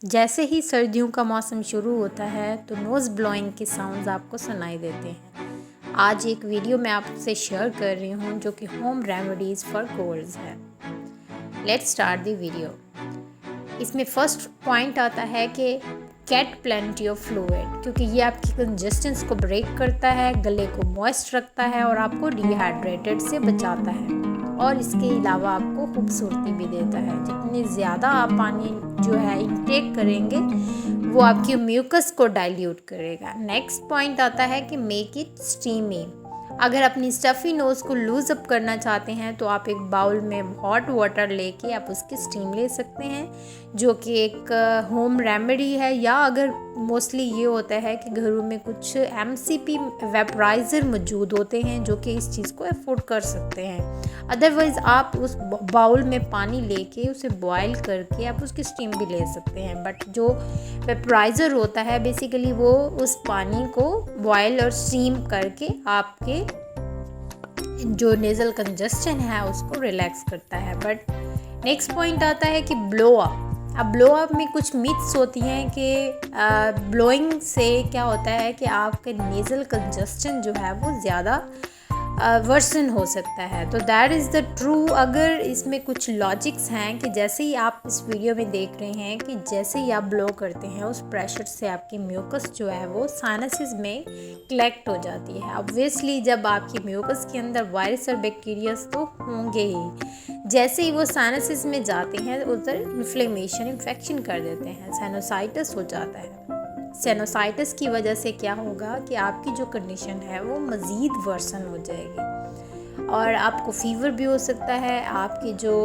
जैसे ही सर्दियों का मौसम शुरू होता है तो नोज़ ब्लोइंग के साउंड्स आपको सुनाई देते हैं। आज एक वीडियो मैं आपसे शेयर कर रही हूँ जो कि होम रेमेडीज़ फॉर कोल्ड्स है। Let's start the video. इसमें फर्स्ट पॉइंट आता है कि गेट प्लेंटी ऑफ फ्लूइड, क्योंकि ये आपकी कंजेस्टेंस को ब्रेक करता है, गले को मॉइस्ट रखता है और आपको डिहाइड्रेटेड से बचाता है। और इसके अलावा आपको खूबसूरती भी देता है। जितने ज़्यादा आप पानी जो है इंटेक करेंगे वो आपकी म्यूकस को डाइल्यूट करेगा। नेक्स्ट पॉइंट आता है कि मेक इट स्टीमी। अगर अपनी स्टफ़ी नोज़ को लूज़ अप करना चाहते हैं तो आप एक बाउल में हॉट वाटर लेके आप उसकी स्टीम ले सकते हैं, जो कि एक होम रेमेडी है। या अगर मोस्टली ये होता है कि घरों में कुछ MCP वेपराइज़र मौजूद होते हैं जो कि इस चीज़ को अफोर्ड कर सकते हैं। अदरवाइज़ आप उस बाउल में पानी लेके उसे बॉयल करके आप उसकी स्टीम भी ले सकते हैं। बट जो वेपराइज़र होता है बेसिकली वो उस पानी को बॉयल और स्टीम करके आपके जो नेज़ल कंजस्शन है उसको रिलैक्स करता है। बट नेक्स्ट पॉइंट आता है कि ब्लो अप। अब ब्लो अप में कुछ मिथ्स होती हैं कि ब्लोइंग से क्या होता है कि आपके नेज़ल कंजस्शन जो है वो ज़्यादा वर्सन हो सकता है। तो दैट इज़ द ट्रू। अगर इसमें कुछ लॉजिक्स हैं कि जैसे ही आप इस वीडियो में देख रहे हैं कि जैसे ही आप ब्लो करते हैं उस प्रेशर से आपकी म्यूकस जो है वो साइनसेस में कलेक्ट हो जाती है। ऑब्वियसली जब आपकी म्यूकस के अंदर वायरस और बैक्टीरियाज तो होंगे ही, जैसे ही वो साइनसेस में जाते हैं उधर इन्फ्लेमेशन कर देते हैं, साइनोसाइटिस हो जाता है। साइनोसाइटिस की वजह से क्या होगा कि आपकी जो कंडीशन है वो मज़ीद वर्सन हो जाएगी और आपको फीवर भी हो सकता है, आपकी जो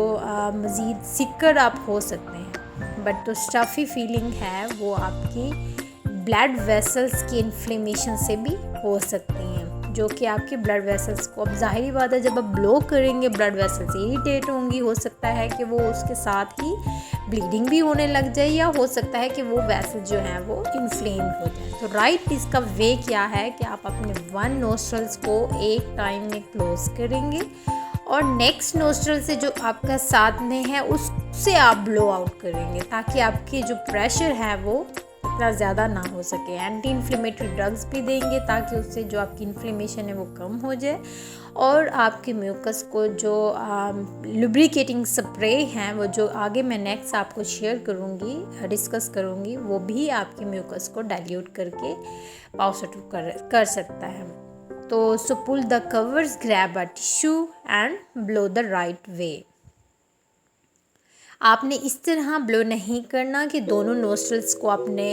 मज़ीद सिक्कर आप हो सकते हैं। बट जो स्टफ़ी फीलिंग है वो आपकी ब्लड वेसल्स की इन्फ्लेमेशन से भी हो सकती हैं, जो कि आपके ब्लड वेसल्स को, अब जाहिर बात है जब आप ब्लो करेंगे ब्लड वेसल्स इरिटेट होंगी, हो सकता है कि वो उसके साथ ही ब्लीडिंग भी होने लग जाए या हो सकता है कि वो वेसल जो हैं वो इन्फ्लेम हो जाए। तो राइट इसका वे क्या है कि आप अपने वन नोस्ट्रल्स को एक टाइम में क्लोज करेंगे और नेक्स्ट नोस्ट्रल से जो आपका साथ में है उससे आप ब्लो आउट करेंगे, ताकि आपकी जो प्रेशर है वो इतना ज़्यादा ना हो सके। एंटी इन्फ्लेमेटरी ड्रग्स भी देंगे ताकि उससे जो आपकी इन्फ्लेमेशन है वो कम हो जाए और आपके म्यूकस को जो लुब्रिकेटिंग स्प्रे हैं वो जो आगे मैं नेक्स्ट आपको शेयर करूँगी, डिस्कस करूँगी, वो भी आपके म्यूकस को डाइल्यूट करके पॉजिटिव कर सकता है। तो so pull the covers, grab a tissue and blow the right way. आपने इस तरह ब्लो नहीं करना कि दोनों नोस्ट्रल्स को आपने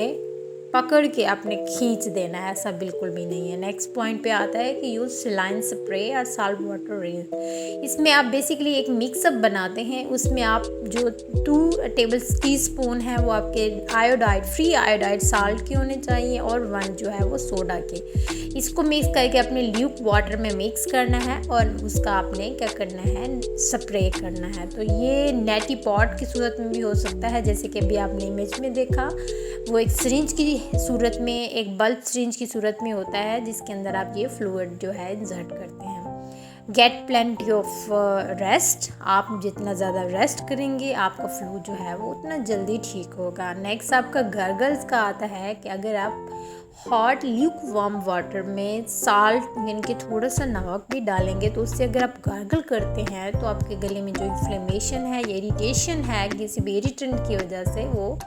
पकड़ के आपने खींच देना है, ऐसा बिल्कुल भी नहीं है। नेक्स्ट पॉइंट पे आता है कि यूज़ सलाइन स्प्रे और साल्ट वाटर रिंस। इसमें आप बेसिकली एक मिक्सअप बनाते हैं, उसमें आप जो 2 टीस्पून है वो आपके आयोडाइड, फ्री आयोडाइड साल्ट के होने चाहिए और 1 जो है वो सोडा के। इसको मिक्स करके अपने ल्यूक वाटर में मिक्स करना है और उसका आपने क्या करना है, स्प्रे करना है। तो ये नेटी पॉट की सूरत में भी हो सकता है, जैसे कि अभी आपने इमेज में देखा, वो एक सिरिंज की सूरत में, एक बल्ब सिरिंज की सूरत में होता है जिसके अंदर आप ये फ्लूइड जो है इंसर्ट करते हैं। Get plenty of rest. आप जितना ज़्यादा रेस्ट करेंगे आपका फ्लू जो है वो उतना जल्दी ठीक होगा। नेक्स्ट आपका गर्गल्स का आता है कि अगर आप हॉट ल्यूक वार्म वाटर में साल्ट यानी कि थोड़ा सा नमक भी डालेंगे तो उससे अगर आप गार्गल करते हैं तो आपके गले में जो इन्फ्लेमेशन है या इरिटेशन है किसी भी इरिटेंट की वजह से वो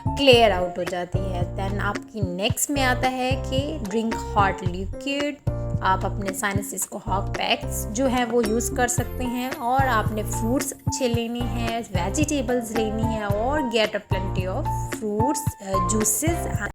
क्लियर आउट हो जाती है। दैन आपकी नेक्स्ट में आता है कि ड्रिंक हॉट लिक्विड। आप अपने साइनसिस को हॉट पैक्स जो है वो यूज़ कर सकते हैं और आपने फ्रूट्स अच्छे लेने हैं, वेजिटेबल्स लेनी है और get a plenty of fruits, juices.